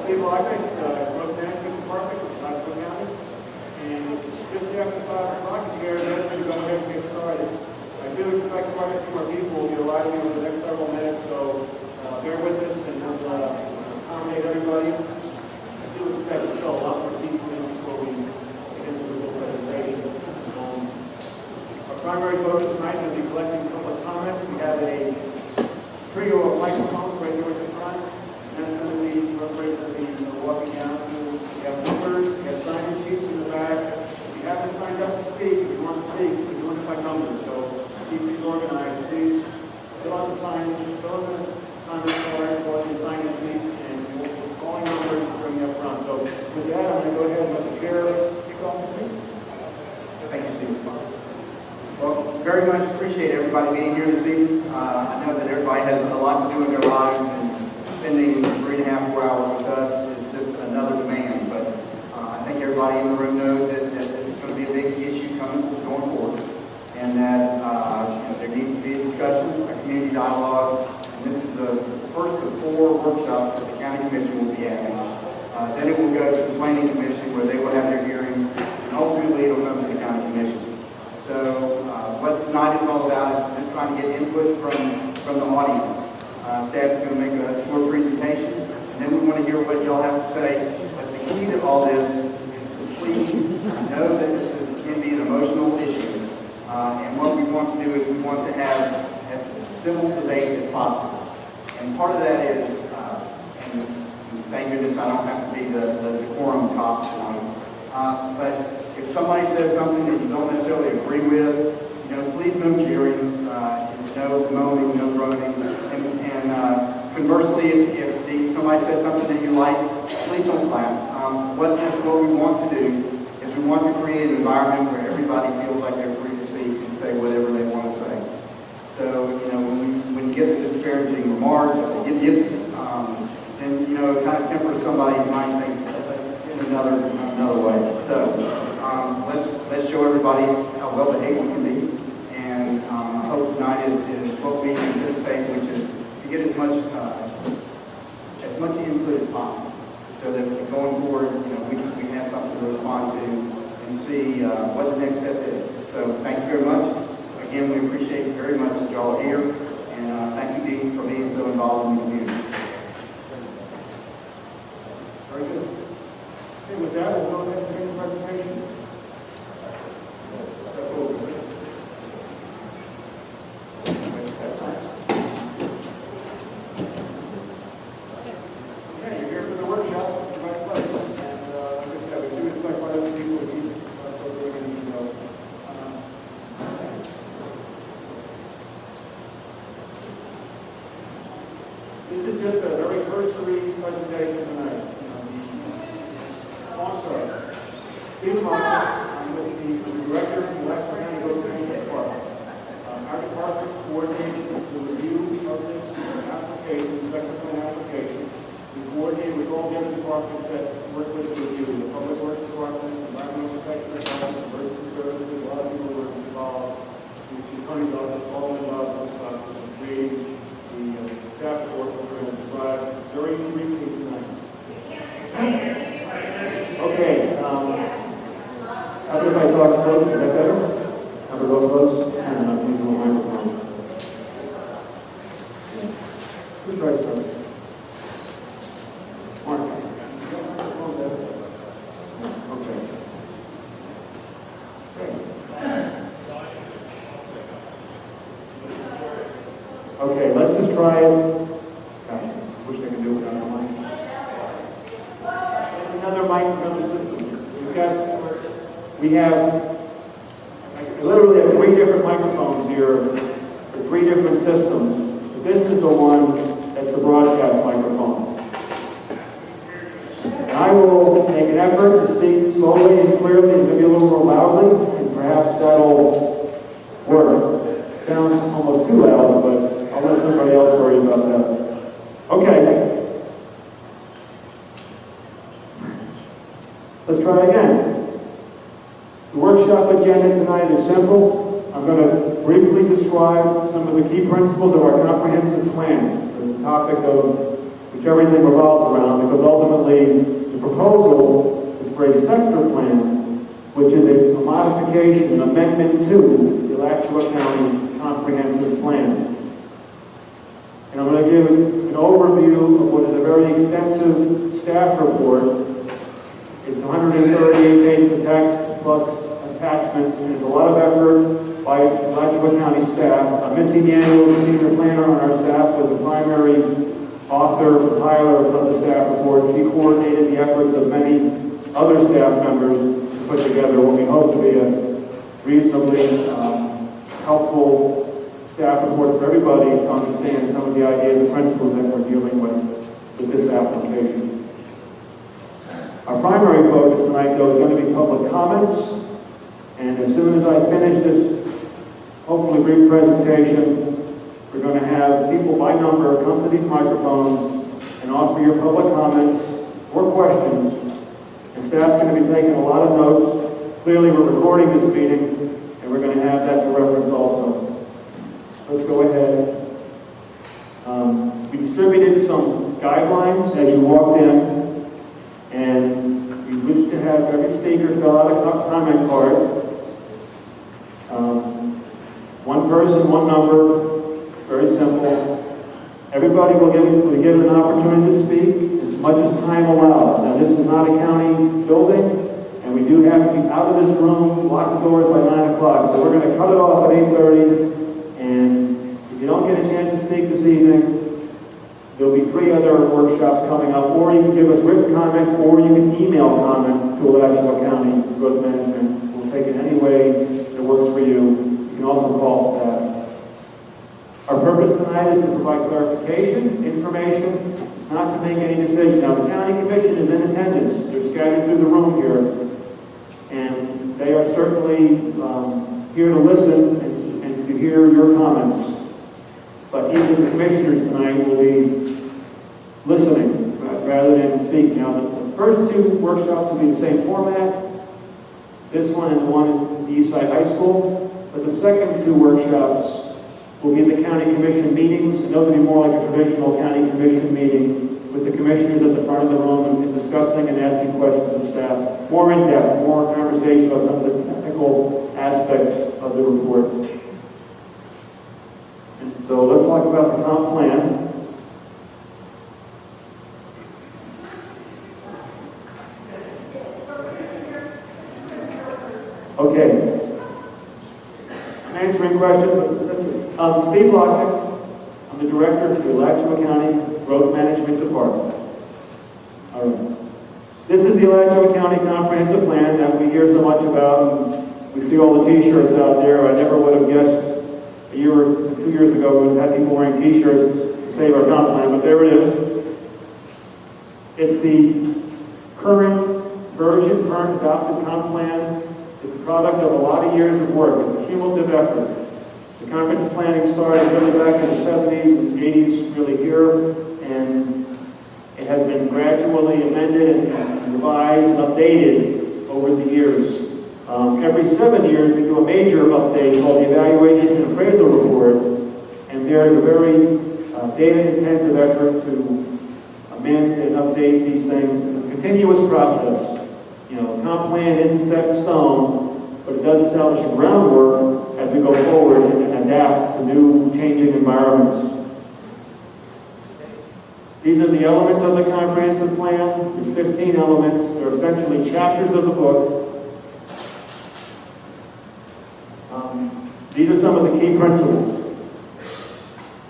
Steve Lockett, Growth Management Department, Hawthorn County. And it's just after 5 o'clock here, let's go ahead and get started. I do expect quite a few more people will be arriving over the next several minutes, so bear with us and we'll accommodate everybody. I do expect to show a lot more seats in before we get into the full presentation. Our primary focus tonight will be collecting public comments. We have a trio of microphones right here at the front. That's going to be representing the walking down. We have numbers, we have sign-in sheets in the back. If you haven't signed up to speak, if you want to speak, we're doing it by numbers. So keep these organized. Please fill out the sign, fill in the comment cards, fill out the sign-in sheet, and we'll be calling numbers and bring you up front. So with that, I'm going to go ahead and let the chair kick off the meeting. Thank you, Steve. Well, very much appreciate everybody being here this evening. I know that everybody has a lot to do in their lives, and spending 3.5 4 hours with us is just another demand. But I think everybody in the room knows that this is going to be a big issue going forward, and that there needs to be a discussion, a community dialogue. And this is the first of 4 workshops that the County Commission will be having. Then it will go to the Planning Commission, where they will have their hearings, and ultimately it will come to the County Commission. So what tonight is all about is just trying to get input from the audience. Staff is going to make a short presentation, and then we want to hear what y'all have to say. But the key to all this is to please know that this can be an emotional issue. And what we want to do is we want to have as civil debate as possible. And part of that is, and thank goodness I don't have to be the decorum cop tonight, but if somebody says something that you don't necessarily agree with, please no cheering, no moaning, no groaning, and conversely, if somebody says something that you like, please don't clap. What we want to do is we want to create an environment where everybody feels like they're free to speak and say whatever they want to say. So, when you get the disparaging remarks, or they get then it kind of tempers somebody's mind thinks in another way. So. Let's show everybody how well behaved we can be, and I hope tonight is what we anticipate, which is to get as much input as possible, so that going forward, we can have something to respond to and see what the next step is. So thank you very much. Again, we appreciate very much that y'all are here, and thank you, Dean, for being so involved in the community. Very good. Okay, with that, we'll go ahead and begin the presentation. This is just a very cursory presentation tonight. I'm sorry. Steve Lockett, I'm with the Director of the Hawthorn County Growth Management Department. Our department coordinated the review of this application, second plan application. We coordinated with all the other departments that work with the review, the Public Works Department, Environmental Protection Department, Emergency Services, a lot of people were involved. The attorney's office, all involved in this process of creating the staff report we're going to describe very briefly tonight. Okay, how about if I talk close? Is that better? How about go close? And I'm using the microphone. Who's right first? Mark. Okay. Okay, let's just try it. Gosh, I wish I could do it without a mic. There's another mic, another system. We have literally have 3 different microphones here for 3 different systems. But this is the one that's the broadcast microphone. And I will make an effort to speak slowly and clearly and maybe a little more loudly, and perhaps that'll work. It sounds almost too loud, but I'll let somebody else worry about that. Okay. Let's try again. The workshop agenda tonight is simple. I'm going to briefly describe some of the key principles of our comprehensive plan, the topic of which everything revolves around, because ultimately The proposal is for a sector plan, which is a modification, an amendment to the Alachua County Comprehensive Plan. And I'm going to give an overview of what is a very extensive staff report. It's 138 pages of text plus attachments, and it's a lot of effort by Alachua County staff. Missy Daniel, the senior planner on our staff, was the primary author, compiler of the staff report. She coordinated the efforts of many other staff members to put together what we hope to be a reasonably helpful staff report for everybody to understand some of the ideas and principles that we're dealing with this application. Our primary focus tonight, though, is going to be public comments. And as soon as I finish this, hopefully brief presentation, we're going to have people by number come to these microphones and offer your public comments or questions. And staff's going to be taking a lot of notes. Clearly, we're recording this meeting, and we're going to have that to reference also. Let's go ahead. We distributed some guidelines as you walked in, and we wish to have every speaker fill out a comment card. One person, one number, very simple. Everybody will be given an opportunity to speak as much as time allows. Now, this is not a county building, and we do have to be out of this room, lock the doors by 9 o'clock. So we're going to cut it off at 8:30, and if you don't get a chance to speak this evening, there'll be 3 other workshops coming up, or you can give us written comments, or you can email comments to Alachua County Growth Management. We'll take it any way that works for you. You can also call staff. Our purpose tonight is to provide clarification, information. It's not to make any decision. Now, the county commission is in attendance. They're scattered through the room here, and they are certainly here to listen and to hear your comments. But each of the commissioners tonight will be listening rather than speaking. Now, the first 2 workshops will be the same format. This one and the one at the Eastside High School. But the second 2 workshops will be the county commission meetings, and those will be more like a traditional county commission meeting with the commissioners at the front of the room and discussing and asking questions of staff. More in-depth, more conversation about some of the technical aspects of the report. And so let's talk about the comp plan. Okay. I'm answering questions. Steve Locknick, I'm the director of the Alachua County Growth Management Department. All right. This is the Alachua County Comprehensive Plan that we hear so much about. We see all the T-shirts out there. I never would have guessed a year or 2 years ago we would have had people wearing T-shirts to save our comp plan, but there it is. It's the current version, current adopted comp plan. It's a product of a lot of years of work. It's a cumulative effort. The comprehensive planning started really back in the 70s and 80s, really here, and it has been gradually amended and revised and updated over the years. Every 7 years, we do a major update called the Evaluation and Appraisal Report, and there is a very data-intensive effort to amend and update these things. It's a continuous process. You know, the comp plan isn't set in stone, but it does establish a groundwork as we go forward and adapt to new changing environments. These are the elements of the comprehensive plan. There's 15 elements. They're essentially chapters of the book. These are some of the key principles.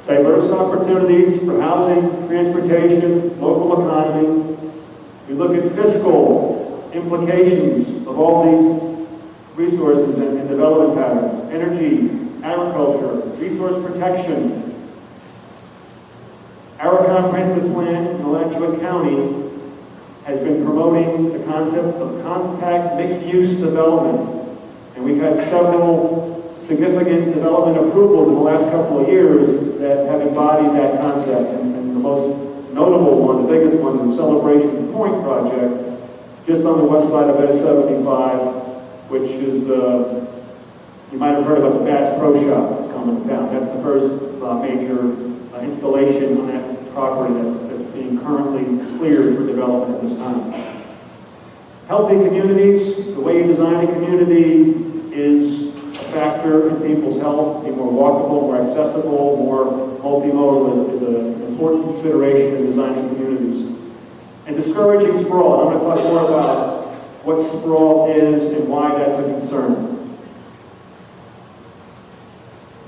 Diverse opportunities for housing, transportation, local economy. We look at fiscal implications of all these resources and development patterns. Energy, agriculture, resource protection. Our comprehensive plan in Alachua County has been promoting the concept of compact mixed-use development. And we've had several significant development approvals in the last couple of years that have embodied that concept. And the most notable one, the biggest one, is the Celebration Point project, just on the west side of S-75, which is, you might have heard about the Bass Pro Shop that's coming to town. That's the first major installation on that property that's being currently cleared for development at this time. Healthy communities, the way you design a community is a factor in people's health, being more walkable, more accessible, more multimodal is an important consideration in designing communities. And discouraging sprawl. I'm going to talk more about what sprawl is and why that's a concern.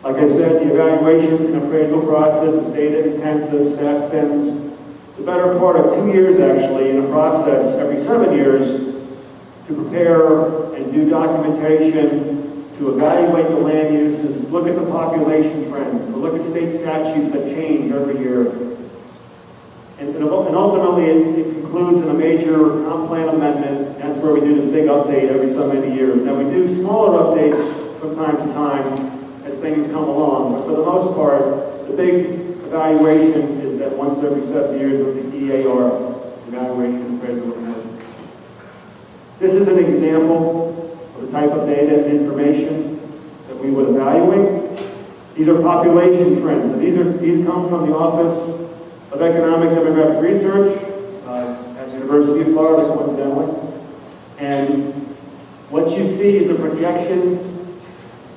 Like I said, the evaluation and appraisal process is data intensive. Staff spends the better part of 2 years actually in a process every 7 years to prepare and do documentation, to evaluate the land uses, look at the population trends, to look at state statutes that change every year. And ultimately it concludes in a major comp plan amendment. That's where we do this big update every so many years. Now we do smaller updates from time to time as things come along, but for the most part, the big evaluation is that once every 7 years with the EAR, evaluation appraisal report. This is an example of the type of data and information that we would evaluate. These are population trends. These come from the Office of Economic Demographic Research at the University of Florida, coincidentally. And what you see is a projection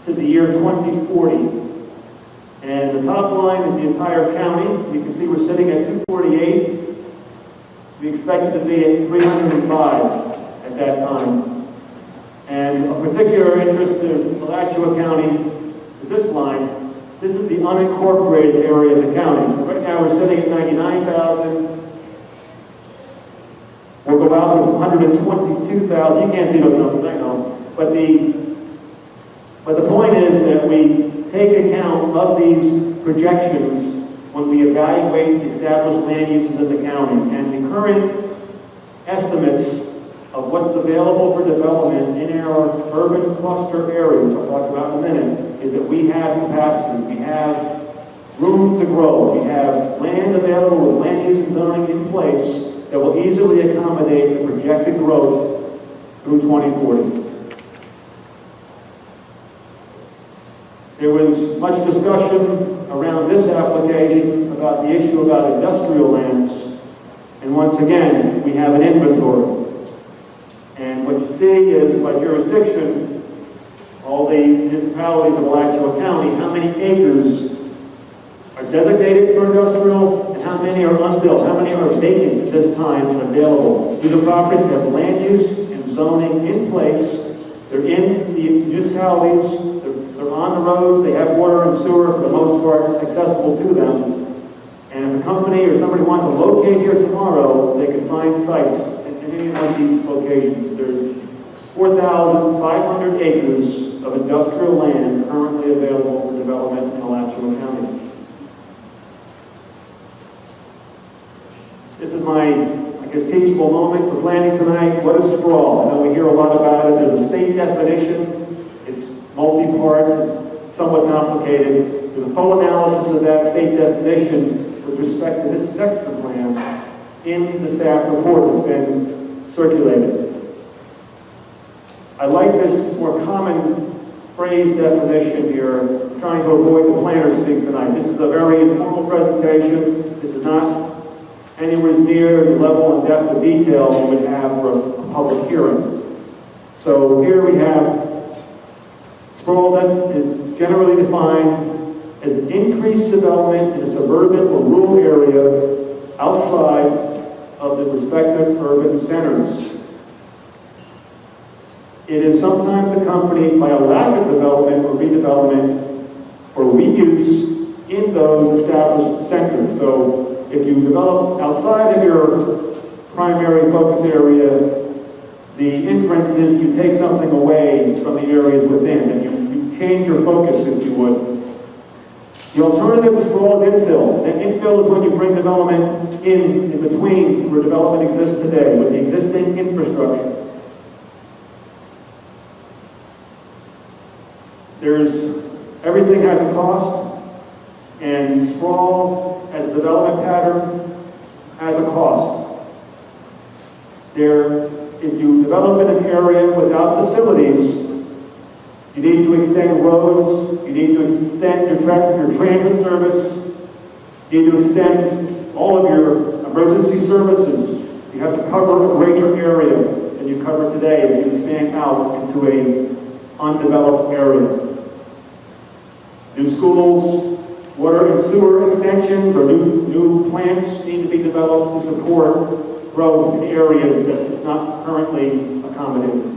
to the year 2040. And the top line is the entire county. You can see we're sitting at 248. We expect to be at 305 at that time. And of particular interest to Alachua County is this line. This is the unincorporated area of the county. Right now we're sitting at 99,000. We'll go out to 122,000. You can't see those numbers, I know. But the point is that we take account of these projections when we evaluate the established land uses in the county. And the current estimates of what's available for development in our urban cluster areas, I'll talk about in a minute, is that we have capacity, we have room to grow, we have land available with land use and zoning in place that will easily accommodate the projected growth through 2040. There was much discussion around this application about the issue about industrial lands, and once again, we have an inventory. And what you see is, by jurisdiction, all the municipalities of Alachua County, how many acres are designated for industrial and how many are unbuilt, how many are vacant at this time and available. These are properties that have land use and zoning in place. They're in the municipalities, they're on the roads, they have water and sewer for the most part accessible to them. And if a company or somebody wanted to locate here tomorrow, they could find sites in any one of these locations. There's 4,500 acres of industrial land currently available for development in Alachua County. This is my, I guess, teachable moment for planning tonight. What is sprawl? I know we hear a lot about it. There's a state definition. It's multi-parts. It's somewhat complicated. There's a full analysis of that state definition with respect to this sector plan in the staff report that's been circulated. I like this more common phrase definition here, trying to avoid the planner speak tonight. This is a very informal presentation. This is not anywhere near the level and depth of detail we would have for a public hearing. So here we have sprawl that is generally defined as increased development in a suburban or rural area outside of the respective urban centers. It is sometimes accompanied by a lack of development or redevelopment or reuse in those established centers. So if you develop outside of your primary focus area, the inference is you take something away from the areas within, and you change your focus, if you would. The alternative is sprawl infill. And infill is when you bring development in between where development exists today with the existing infrastructure. Everything has a cost, and sprawl as a development pattern has a cost. If you develop in an area without facilities, you need to extend roads, you need to extend your transit service, you need to extend all of your emergency services. You have to cover a greater area. than you cover today if you expand out into a undeveloped area. New schools, water and sewer extensions, or new plants need to be developed to support growth in areas that is not currently accommodated.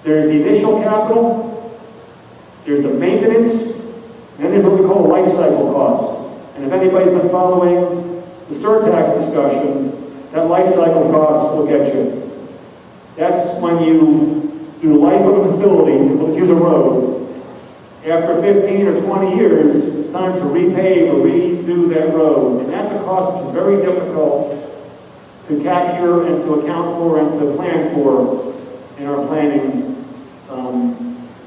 There's the initial capital, there's the maintenance, and then there's what we call life cycle costs. And if anybody's been following the surtax discussion, that life cycle cost will get you. That's when you do the life of a facility, let's use a road. After 15 or 20 years, it's time to repave or redo that road. And that's a cost which is very difficult to capture and to account for and to plan for in our planning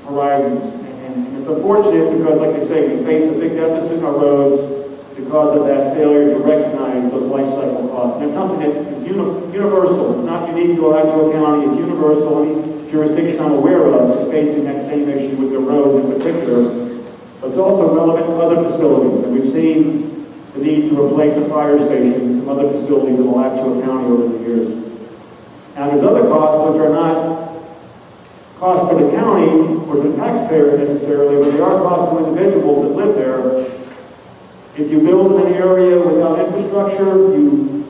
horizons. And it's unfortunate because, like I say, we face a big deficit in our roads because of that failure to recognize those life cycle costs. And it's something that is universal. It's not unique to Alachua County. It's universal. Any jurisdiction I'm aware of is facing that same issue with the roads in particular. But it's also relevant to other facilities. And we've seen the need to replace a fire station and some other facilities in Alachua County over the years. Now, there's other costs which are not costs to the county or to the taxpayer necessarily, but they are costs to individuals that live there. If you build in an area without infrastructure, you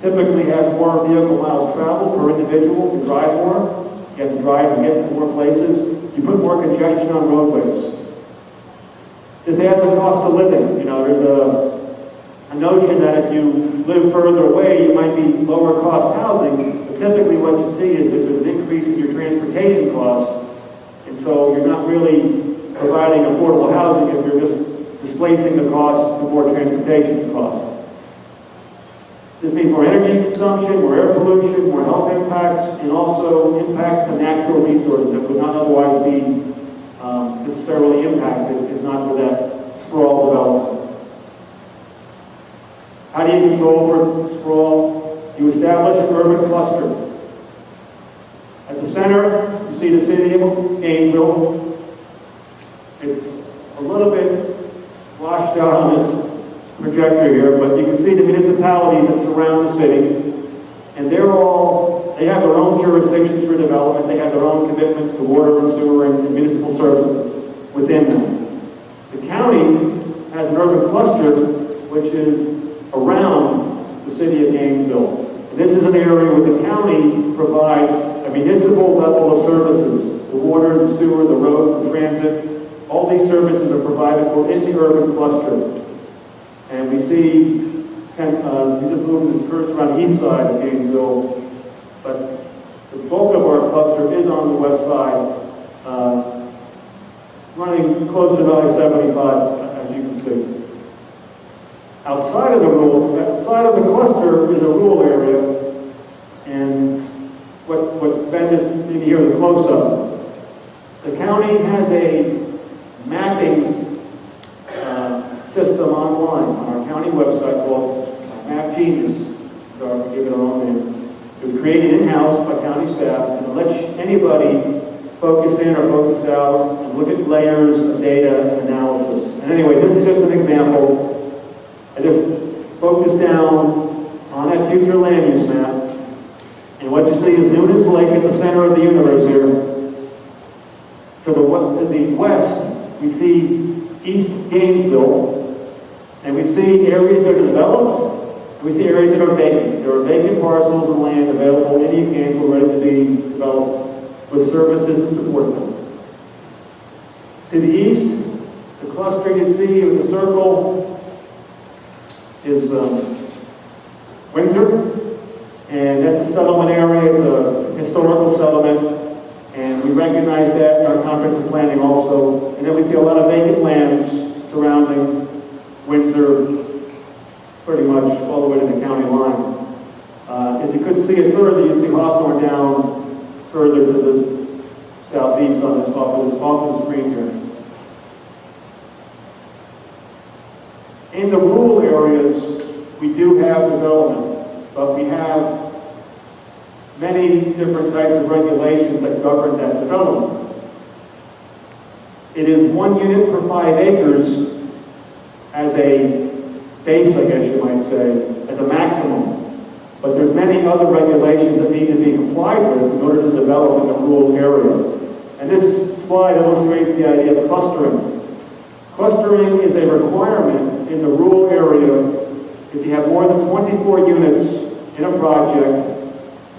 typically have more vehicle miles traveled per individual. You drive more. You have to drive to get to more places. You put more congestion on roadways. This adds the cost of living. You know, there's a notion that if you live further away, you might be lower cost housing. But typically what you see is that there's an increase in your transportation costs. And so you're not really providing affordable housing if you're just displacing the cost to more transportation costs. This means more energy consumption, more air pollution, more health impacts, and also impacts to natural resources that would not otherwise be necessarily impacted if not for that sprawl development. How do you control for sprawl? You establish an urban cluster. At the center, you see the city of Gainesville. It's a little bit washed out on this projector here, but you can see the municipalities that surround the city, and they have their own jurisdictions for development. They have their own commitments to water and sewer and municipal services within them. The county has an urban cluster which is around the city of Gainesville. And this is an area where the county provides a municipal level of services, the water, the sewer, the roads, the transit. All these services are provided for in the urban cluster. And we see, we just moved the cursor around the east side of Gainesville, but the bulk of our cluster is on the west side, running closer to I-75, as you can see. Outside of the cluster is a rural area, and what Ben just did here, the close-up. The county has a mapping system online on our county website called Map Genius. So I'll give it our own name. It was created in-house by county staff, and it lets anybody focus in or focus out and look at layers of data and analysis. And anyway, this is just an example. I just focused down on that future land use map, and what you see is Noonan's Lake at the center of the universe here. To the west, we see East Gainesville, and we see areas that are developed, and we see areas that are vacant. There are vacant parcels of land available in East Gainesville ready to be developed with services to support them. To the east, the cluster you see with the circle is Windsor, and that's a settlement area. It's a historical settlement. And we recognize that in our comprehensive planning also. And then we see a lot of vacant lands surrounding Windsor, pretty much all the way to the county line. If you could see it further, you'd see Hawthorn down further to the southeast on this off the screen here. In the rural areas, we do have development, but we have many different types of regulations that govern that development. It is 1 unit per 5 acres as a base, I guess you might say, as a maximum. But there's many other regulations that need to be complied with in order to develop in the rural area. And this slide illustrates the idea of clustering. Clustering is a requirement in the rural area if you have more than 24 units in a project,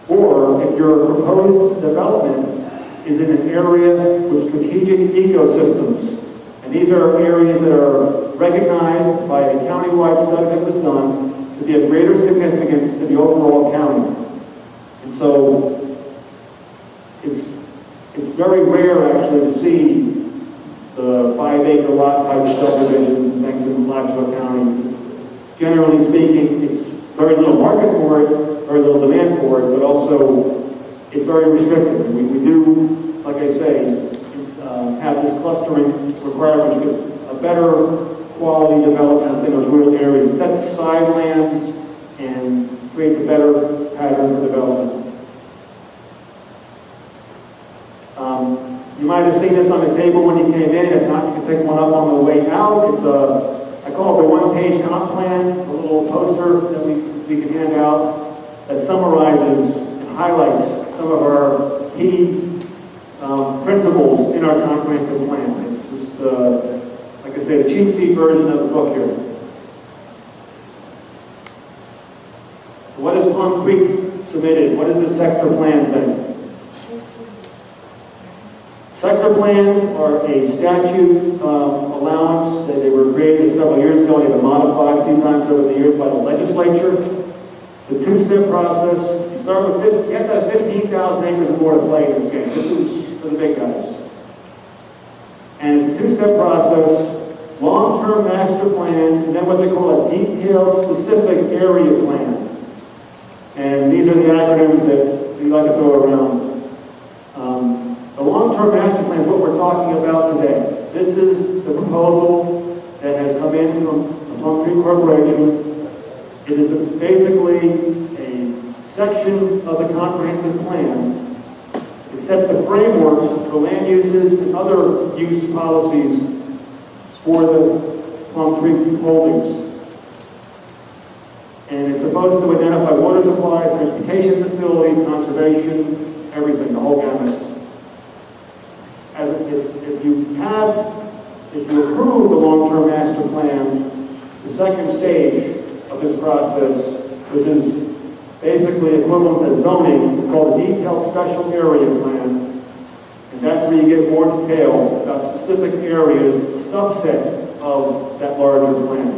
or if your proposed development is in an area with strategic ecosystems. And these are areas that are recognized by a countywide study that was done to be of greater significance to the overall county. And so it's very rare actually to see the 5-acre lot type subdivisions and things in Alachua County. Generally speaking, it's very little market for it, very little demand for it, but also it's very restricted. We do, like I say, have this clustering requirement to get a better quality development in those rural areas. It sets aside lands and creates a better pattern for development. You might have seen this on the table when you came in. If not, you can pick one up on the way out. It's I call it the one-page comp plan, a little poster that we can hand out that summarizes and highlights some of our key principles in our comprehensive plan. It's just, like I say, the cheat sheet version of the book here. So what has Plum Creek submitted? What is the sector plan thing? Sector plans are a statute allowance that they were created several years ago. They've been modified a few times over the years by the legislature. The two-step process. You start with you have to have 15,000 acres or more to play in this game. This is for the big guys. And it's a two-step process. Long-term master plan, and then what they call a detailed specific area plan. And these are the acronyms that we like to throw around. The long-term master plan is what we're talking about today. This is the proposal that has come in from the Plum Creek Corporation. It is basically a section of the comprehensive plan. It sets the framework for land uses and other use policies for the Plum Creek holdings. And it's supposed to identify water supply, transportation facilities, conservation, everything, the whole gamut. If you approve the long-term master plan, the second stage of this process, which is basically equivalent to zoning, is called a detailed special area plan. And that's where you get more detail about specific areas, a subset of that larger plan.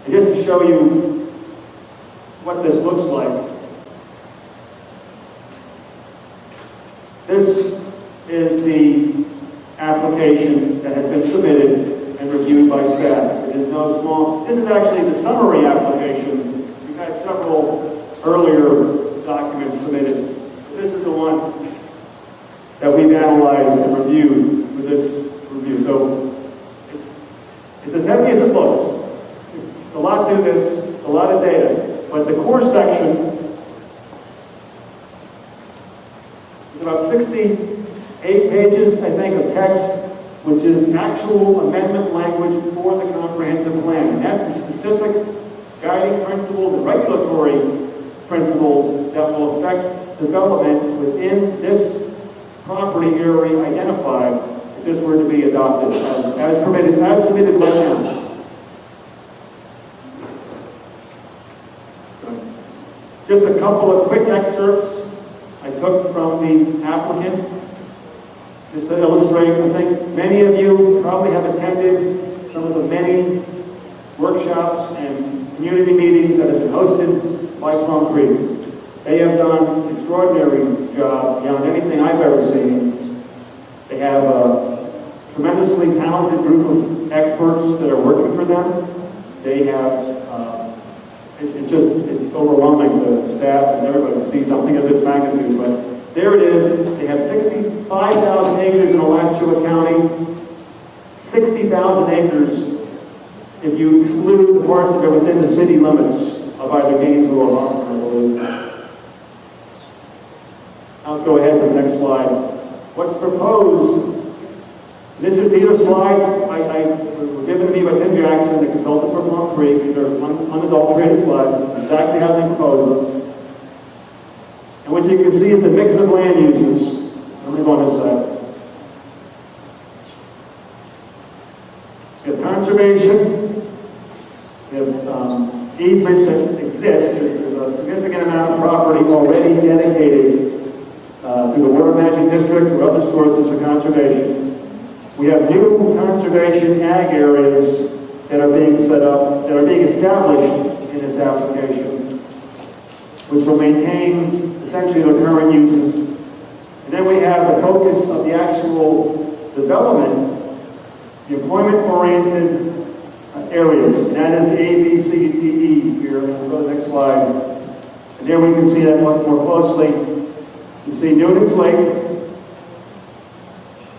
And just to show you what this looks like, this is the application that has been submitted and reviewed by staff. It is no small, this is actually the summary application. We've had several earlier documents submitted. This is the one that we've analyzed and reviewed for this review. So it's as heavy as it looks. It's a lot to this, a lot of data. But the core section is about 68 pages, I think, of text, which is actual amendment language for the comprehensive plan. And that's the specific guiding principles and regulatory principles that will affect development within this property area identified if this were to be adopted as permitted, as submitted right now. Just a couple of quick excerpts I took from the applicant, just to illustrate. I think many of you probably have attended some of the many workshops and community meetings that have been hosted by Plum Creek. They have done an extraordinary job beyond anything I've ever seen. They have a tremendously talented group of experts that are working for them. They have it's overwhelming, the staff and everybody to see something of this magnitude, but there it is. They have 65,000 acres in Alachua County, 60,000 acres if you exclude the parts that are within the city limits of either Gainesville or Hawthorn. Let's go ahead to the next slide. What's proposed, these are slides were given to me by Tim Jackson, the consultant for Plum Creek. These are unadulterated slides. This is exactly how they propose them. And what you can see is a mix of land uses. Let me go on this side. We have conservation, we have easements that exist. There's a significant amount of property already dedicated to the Water Management District or other sources for conservation. We have new conservation ag areas that are being set up, that are being established in this application, which will maintain essentially their current uses. And then we have the focus of the actual development, the employment-oriented areas, and that is the A, B, C, D, E here. We'll go to the next slide. And there we can see that much more closely. You see Newton's Lake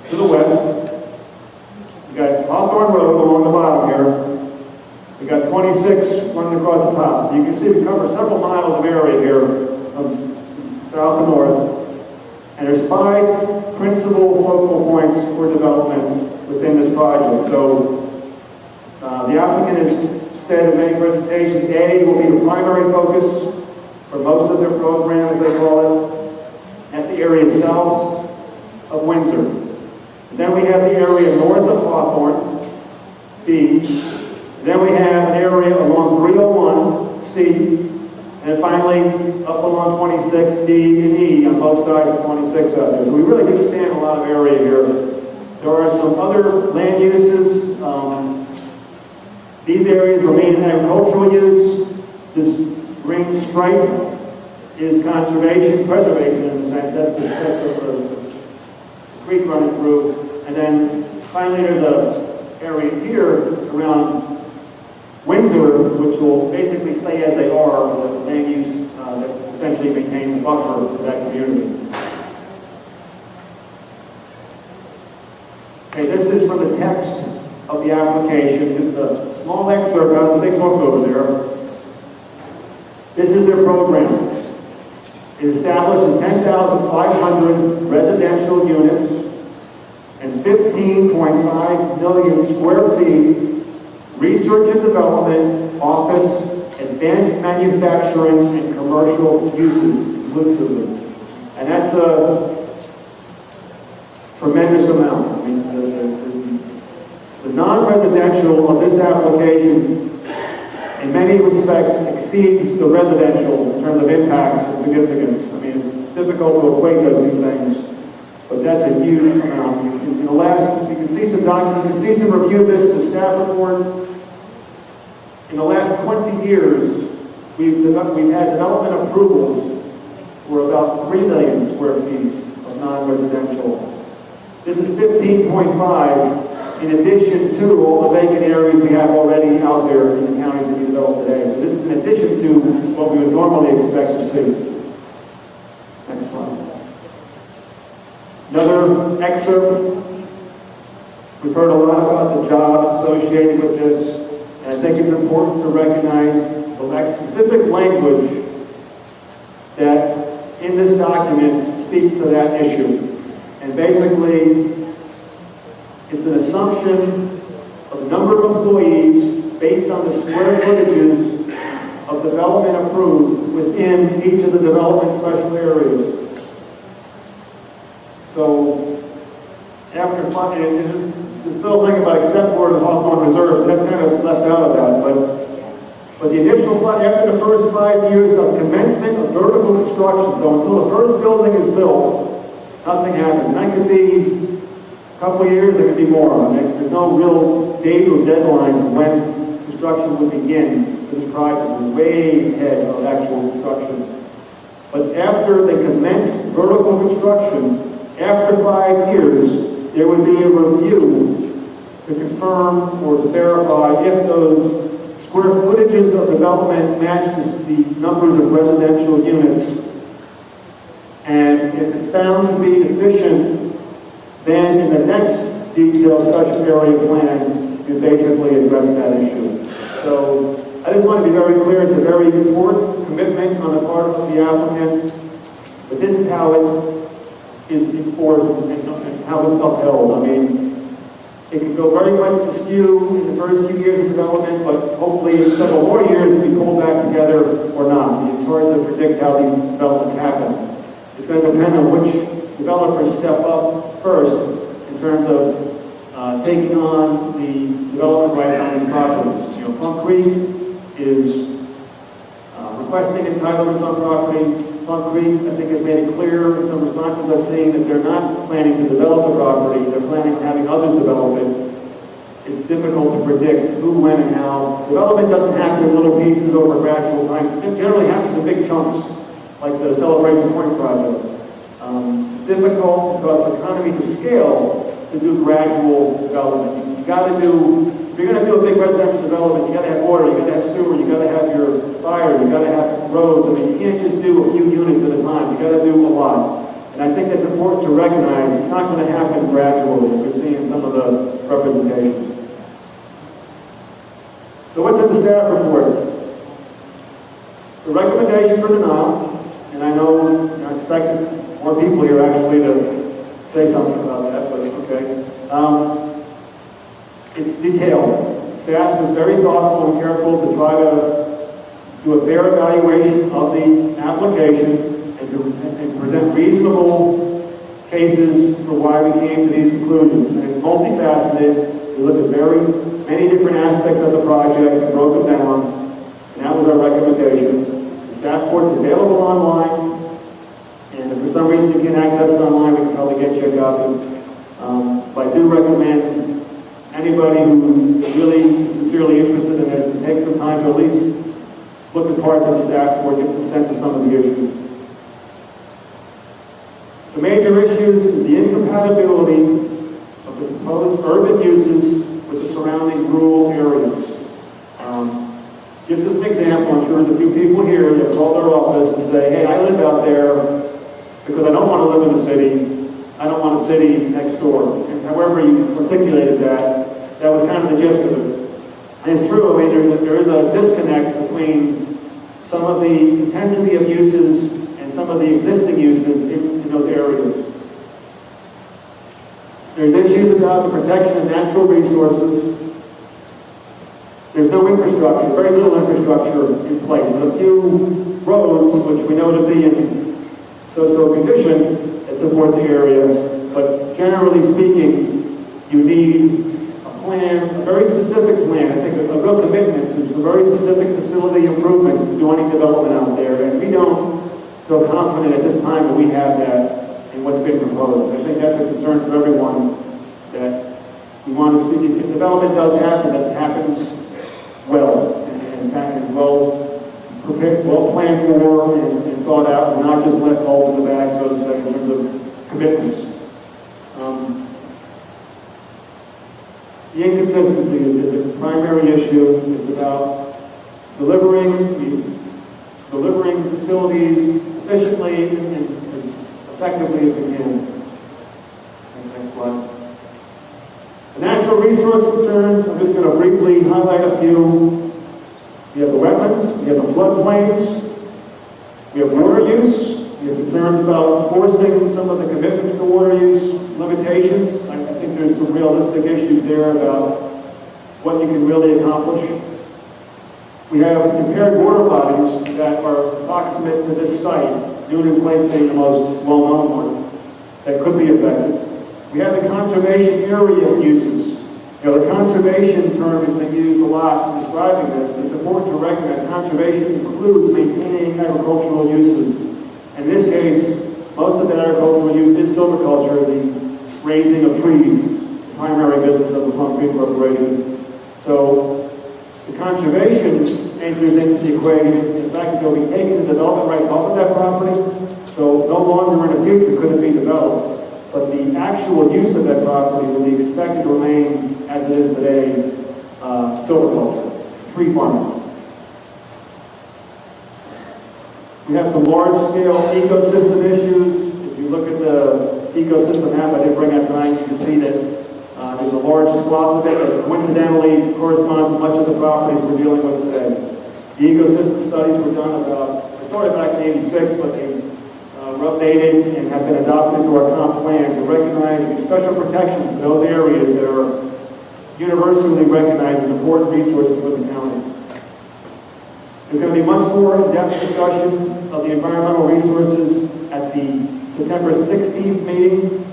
to the west. You got Hawthorn Road along the bottom here. We got 26 running across the top. You can see we cover several miles of area here from south to north. And there's 5 principal focal points for development within this project. So the applicant has said in many presentations, A will be the primary focus for most of their program, as they call it, at the area south of Windsor. And then we have the area north of Hawthorn, B. Then we have an area along 301, C. And finally, up along 26, D and E on both sides of 26 out there. So we really do span a lot of area here. There are some other land uses. These areas remain in agricultural use. This green stripe is conservation, preservation in a sense. That's the creek running through. And then finally there's a area here around Windsor, which will basically stay as they are, the land use that essentially maintains the buffer for that community. Okay, this is from the text of the application. Just a small excerpt out of the big book over there. This is their program. It establishes 10,500 residential units and 15.5 million square feet research and development, office, advanced manufacturing, and commercial uses inclusively. And that's a tremendous amount. I mean, the non-residential of this application, in many respects, exceeds the residential in terms of impact and significance. I mean, it's difficult to equate those two things, but that's a huge amount. In the last, you can see some documents, you can see some review of this, the staff report. In the last 20 years, we've had development approvals for about 3 million square feet of non-residential. This is 15.5 in addition to all the vacant areas we have already out there in the county to be developed today. So this is in addition to what we would normally expect to see. Next slide. Another excerpt. We've heard a lot about the jobs associated with this. And I think it's important to recognize the specific language that in this document speaks to that issue. And basically, it's an assumption of the number of employees based on the square footages of development approved within each of the development special areas. So, after funding, there's still a thing about except for the Hawthorn Reserves, that's kind of left out of that, but the initial fund, after the first 5 years of commencement of vertical construction, so until the first building is built, nothing happens. And that could be a couple of years, it could be more. I mean, there's no real date or deadline when construction would begin for this project. We're way ahead of actual construction. But after they commence vertical construction, after 5 years, there would be a review to confirm or to verify if those square footages of development match the numbers of residential units. And if it's found to be deficient, then in the next detailed special area plan, you basically address that issue. So I just want to be very clear, it's a very important commitment on the part of the applicant, but this is how it is enforced and how it's upheld. I mean, it can go very much askew in the first few years of development, but hopefully in several more years we pull back together or not. It's hard to predict how these developments happen. It's going to depend on which developers step up first in terms of taking on the development rights on these properties. You know, Plum Creek is requesting entitlements on property. Plum Creek, I think, has made it clear in some responses I've seen that they're not planning to develop the property. They're planning on having others develop it. It's difficult to predict who, when, and how. Development doesn't happen in little pieces over gradual time. It generally happens in big chunks, like the Celebration Point project. It's difficult because of economies of scale to do gradual development. You got to do, if you're going to do a big residential development, you got to have water, you got to have sewer, you got to have your fire, you got to have roads. I mean, you can't just do a few units at a time. You got to do a lot. And I think that's important to recognize. It's not going to happen gradually, as we've seen in some of the representations. So what's in the staff report? The recommendation for denial, and I know I expect more people here actually to say something about that, but okay. It's detailed. Staff was very thoughtful and careful to try to do a fair evaluation of the application and present reasonable cases for why we came to these conclusions. And it's multifaceted. We looked at very many different aspects of the project and broke them down, and that was our recommendation. The staff report's available online, and if for some reason you can't access it online, we can probably get you a copy. But I do recommend anybody who is really sincerely interested in this to take some time to at least look at parts of the staff report, get some sense of some of the issues. The major issues is the incompatibility of the proposed urban uses with the surrounding rural areas. Just as an example, I'm sure there's a few people here that call their office and say, hey, I live out there because I don't want to live in the city. I don't want a city next door. And however you articulated that, that was kind of the gist of it. And it's true, I mean, there is a disconnect between some of the intensity of uses and some of the existing uses in those areas. There's issues about the protection of natural resources. There's no infrastructure, very little infrastructure in place. There's a few roads, which we know to be in so-so condition that support the area, but generally speaking, you need a plan, a very specific plan. I think a real commitment to some very specific facility improvements to do any development out there, and we don't feel confident at this time that we have that in what's been proposed. I think that's a concern for everyone, that we want to see if development does happen, that it happens well and well prepared, well planned for and thought out, and not just left all in the bag, so to say, in terms of commitments. The inconsistency is the primary issue. It's about delivering facilities efficiently and as effectively as we can. Next slide. The natural resource concerns, I'm just going to briefly highlight a few. We have the wetlands, we have the floodplains, we have water use, we have concerns about enforcing some of the commitments to water use limitations. I think there's some realistic issues there about what you can really accomplish. We have impaired water bodies that are proximate to this site, Noonan's Lake being the most well-known one, that could be affected. We have the conservation area uses. You know, the conservation term has been used a lot in describing this. It's important to recognize conservation includes maintaining agricultural uses. In this case, most of the agricultural use is silviculture, the raising of trees, the primary business of the Plum Creek Corporation. So the conservation enters into the equation. In fact, they'll be taking the development rights off of that property, so no longer in the future could it be developed. But the actual use of that property will be expected to remain as it is today, silviculture, tree farming. We have some large-scale ecosystem issues. If you look at the ecosystem map, I didn't bring that tonight, you can see that there's a large swath of it that coincidentally corresponds to much of the properties we're dealing with today. The ecosystem studies were done they started back in '86, but they were updated and have been adopted into our comp plan to recognize the special protections in those areas that are universally recognized as important resources for the county. There's going to be much more in-depth discussion of the environmental resources at the September 16th meeting,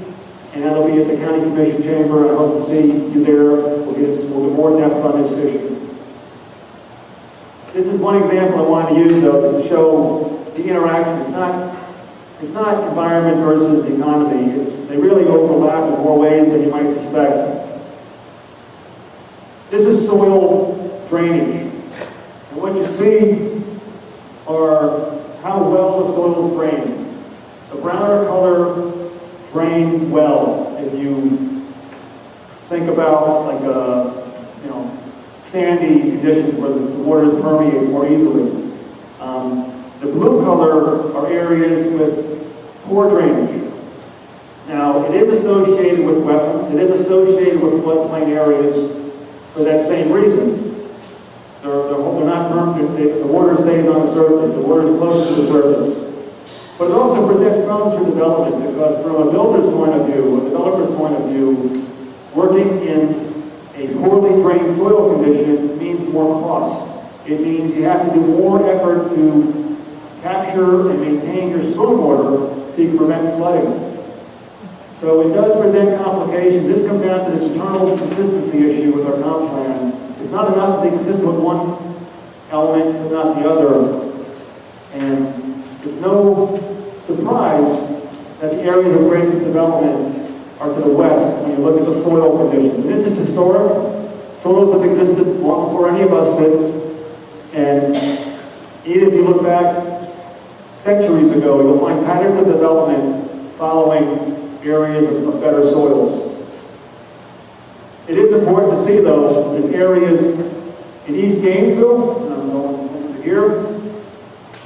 and that'll be at the County Commission Chamber. I hope to see you there. We'll get more depth on this issue. This is one example I wanted to use, though, to show the interaction. It's not environment versus the economy. They really overlap in more ways than you might suspect. This is soil drainage. And what you see are how well the soil is drained. The browner color drained well. If you think about like sandy conditions where the water permeates more easily. The blue color are areas with poor drainage. Now, it is associated with wetlands. It is associated with floodplain areas for that same reason. They're not permanent. The water stays on the surface. The water is close to the surface. But it also presents problems for development because from a builder's point of view, a developer's point of view, working in a poorly drained soil condition means more cost. It means you have to do more effort to capture and maintain your stormwater so you can prevent flooding. So it does present complications. This comes down to the internal consistency issue with our comp plan. It's not enough to be consistent with one element and not the other. And it's no surprise that the areas of greatest development are to the west when you look at the soil conditions. This is historic. Soils have existed long before any of us did. And even if you look back centuries ago, you'll find patterns of development following areas of better soils. It is important to see, though, that areas in East Gainesville, and I'm going over here,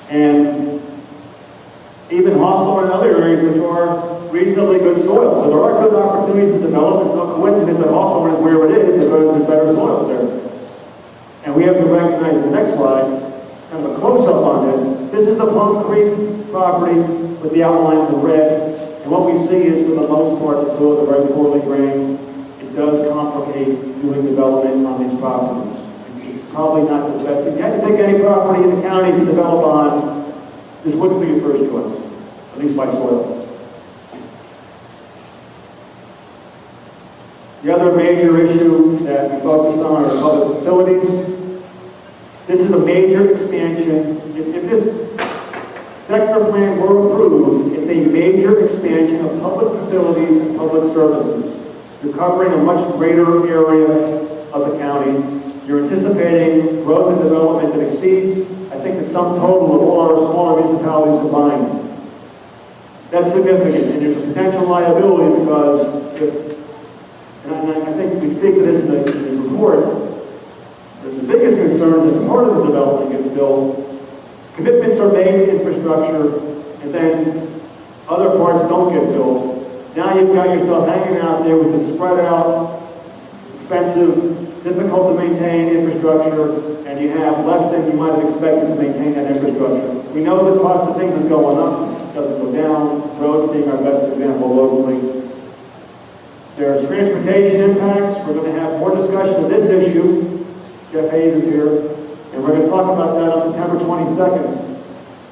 and even Hawthorn and other areas which are reasonably good soil. So there are good opportunities to develop. It's no coincidence that Hawthorn is where it is because there's better soils there. And we have to recognize the next slide, kind of a close-up on this. This is the Plum Creek property with the outlines in red. And what we see is, for the most part, the soils are very poorly drained. It does complicate doing development on these properties. It's probably not the best. If you had to pick any property in the county to develop on, this wouldn't be your first choice, at least by soil. The other major issue that we focus on are public facilities. This is a major expansion. If this sector plan were approved, it's a major expansion of public facilities and public services. You're covering a much greater area of the county. You're anticipating growth and development that exceeds, I think, the sum total of all our smaller municipalities combined. That's significant, and there's a potential liability because if, and I think we speak to this in the report, the biggest concern is that part of the development gets built, commitments are made to infrastructure, and then other parts don't get built. Now you've got yourself hanging out there with this spread out, expensive, difficult to maintain infrastructure, and you have less than you might have expected to maintain that infrastructure. We know the cost of things is going up, it doesn't go down, roads being our best example locally. There's transportation impacts. We're going to have more discussion of this issue. Jeff Hayes is here, and we're going to talk about that on September 22nd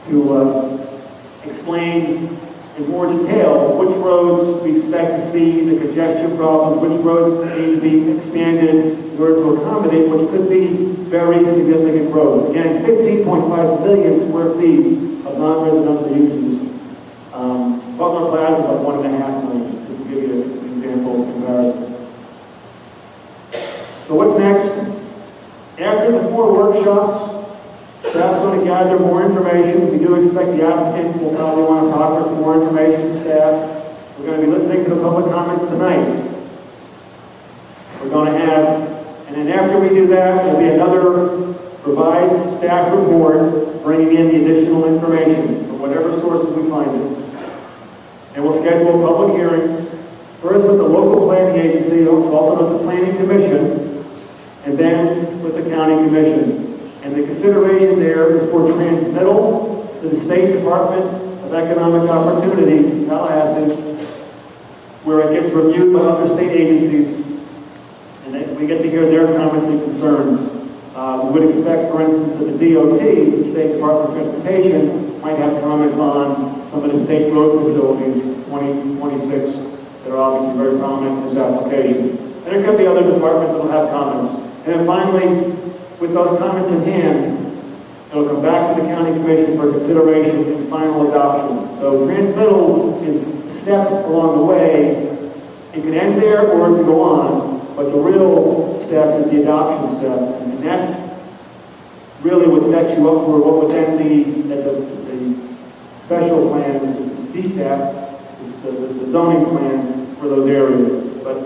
to explain in more detail which roads we expect to see the congestion problems, which roads need to be expanded in order to accommodate, which could be very significant growth. Again, 15.5 million square feet of non-residential uses. Butler Plaza is like 1.5 million, just to give you an example of comparison. So what's next? After the 4 workshops, staff's going to gather more information. We do expect the applicant will probably want to offer some more information to staff. We're going to be listening to the public comments tonight. We're going to have, and then after we do that, there'll be another revised staff report bringing in the additional information from whatever sources we find it. And we'll schedule public hearings, first with the local planning agency, also with the planning commission, and then with the county commission. And the consideration there is for transmittal to the State Department of Economic Opportunity, Tallahassee, where it gets reviewed by other state agencies, and then we get to hear their comments and concerns. We would expect, for instance, that the DOT, the State Department of Transportation, might have comments on some of the state road facilities, 2026, that are obviously very prominent in this application. And there could be other departments that will have comments. And then finally, with those comments in hand, it'll come back to the county commission for consideration and final adoption. So transmittal is a step along the way. It can end there or it can go on, but the real step is the adoption step. And that's really what sets you up for what would then be the special plan, the DSAP, is the zoning plan for those areas. But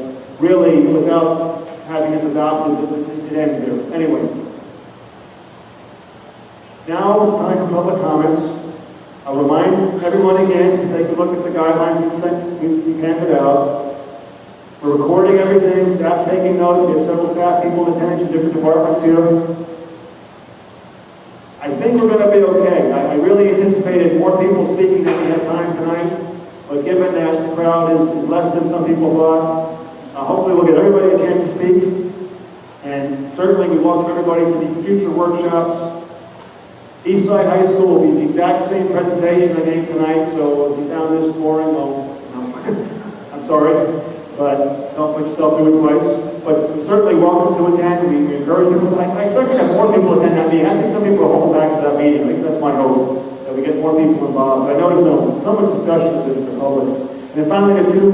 really, without having this adopted, it ends there. Anyway. Now it's time for public comments. I'll remind everyone again to take a look at the guidelines we handed out. We're recording everything, staff's taking notes, we have several staff people in attendance in different departments here. I think we're going to be okay. I really anticipated more people speaking than we had time tonight, but given that the crowd is less than some people thought, hopefully we'll get everybody a chance to speak. And certainly we welcome everybody to the future workshops. Eastside High School will be the exact same presentation I gave tonight, so if you found this boring, well, no, I'm sorry, but don't put yourself through it twice. But certainly welcome to attend. We encourage people. I expect to have more people attend that meeting. I think some people will hold back to that meeting. At least that's my hope, that we get more people involved. But I know there's so much discussion of this in the public. And then finally, the two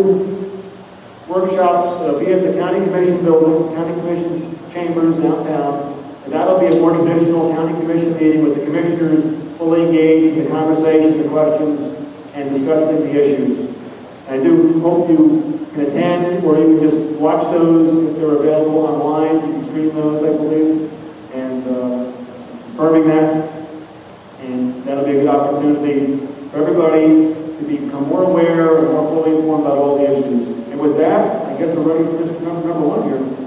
workshops will be at the County Commission building, County Commission chambers downtown. And that'll be a more traditional county commission meeting with the commissioners fully engaged in the conversation, the questions, and discussing the issues. I do hope you can attend, or you can just watch those if they're available online. You can stream those, I believe, and confirming that. And that'll be a good opportunity for everybody to become more aware and more fully informed about all the issues. And with that, I guess we're ready for this number one here.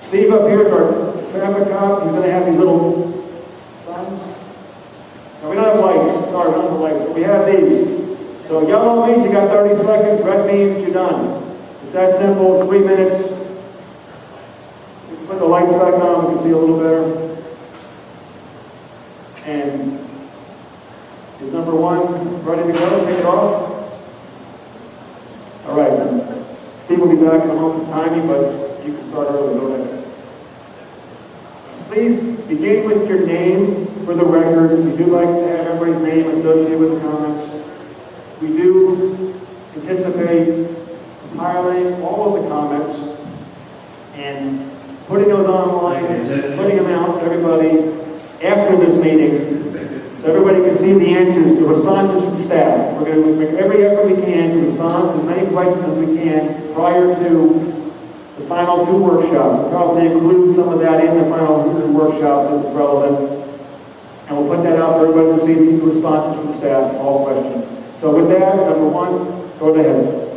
Steve up here is our traffic cop. He's going to have these little signs. No, we don't have lights. Sorry, we don't have lights. But we have these. So yellow means you got 30 seconds. Red means you're done. It's that simple. 3 minutes. We can put the lights back on. We can see a little better. And is number one ready to go? Take it off. All right. Steve will be back in a moment, timing, but you can start early. Go ahead. Please begin with your name for the record. We do like to have everybody's name associated with the comments. We do anticipate compiling all of the comments and putting those online and putting them out to everybody after this meeting so everybody can see the answers, the responses from staff. We're going to make every effort we can to respond to as many questions as we can prior to the final two workshops. We'll probably include some of that in the final two workshops if it's relevant. And we'll put that out for everybody to see the responses from the staff to all questions. So with that, number one, go ahead.